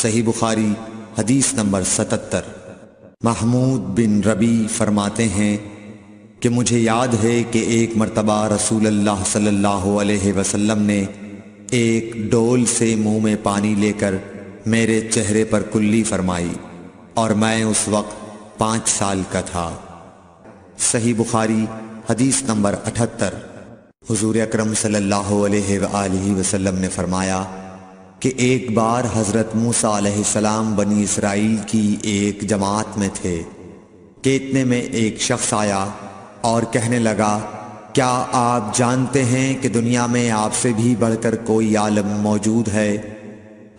صحیح بخاری حدیث نمبر 77۔ محمود بن ربی فرماتے ہیں کہ مجھے یاد ہے کہ ایک مرتبہ رسول اللہ صلی اللہ علیہ وسلم نے ایک ڈول سے منہ میں پانی لے کر میرے چہرے پر کلی فرمائی، اور میں اس وقت 5 سال کا تھا۔ صحیح بخاری حدیث نمبر 78۔ حضور اکرم صلی اللہ علیہ وآلہ وسلم نے فرمایا کہ ایک بار حضرت موسیٰ علیہ السلام بنی اسرائیل کی ایک جماعت میں تھے کہ اتنے میں ایک شخص آیا اور کہنے لگا، کیا آپ جانتے ہیں کہ دنیا میں آپ سے بھی بڑھ کر کوئی عالم موجود ہے؟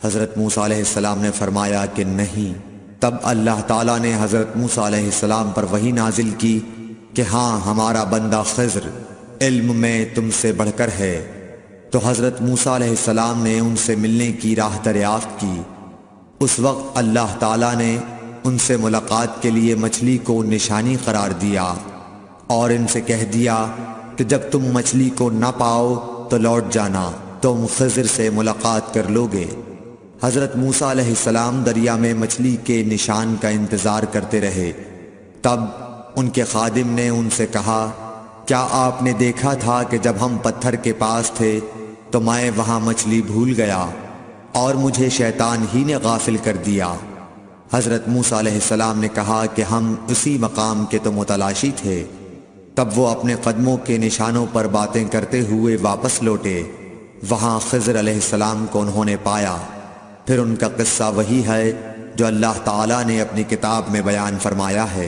حضرت موسیٰ علیہ السلام نے فرمایا کہ نہیں۔ تب اللہ تعالیٰ نے حضرت موسیٰ علیہ السلام پر وحی نازل کی کہ ہاں، ہمارا بندہ خضر علم میں تم سے بڑھ کر ہے۔ تو حضرت موسیٰ علیہ السلام نے ان سے ملنے کی راہ دریافت کی۔ اس وقت اللہ تعالیٰ نے ان سے ملاقات کے لیے مچھلی کو نشانی قرار دیا اور ان سے کہہ دیا کہ جب تم مچھلی کو نہ پاؤ تو لوٹ جانا، تم خضر سے ملاقات کر لوگے۔ حضرت موسیٰ علیہ السلام دریا میں مچھلی کے نشان کا انتظار کرتے رہے۔ تب ان کے خادم نے ان سے کہا، کیا آپ نے دیکھا تھا کہ جب ہم پتھر کے پاس تھے تو میں وہاں مچھلی بھول گیا اور مجھے شیطان ہی نے غافل کر دیا؟ حضرت موسیٰ علیہ السلام نے کہا کہ ہم اسی مقام کے تو متلاشی تھے۔ تب وہ اپنے قدموں کے نشانوں پر باتیں کرتے ہوئے واپس لوٹے۔ وہاں خضر علیہ السلام کو انہوں نے پایا۔ پھر ان کا قصہ وہی ہے جو اللہ تعالیٰ نے اپنی کتاب میں بیان فرمایا ہے۔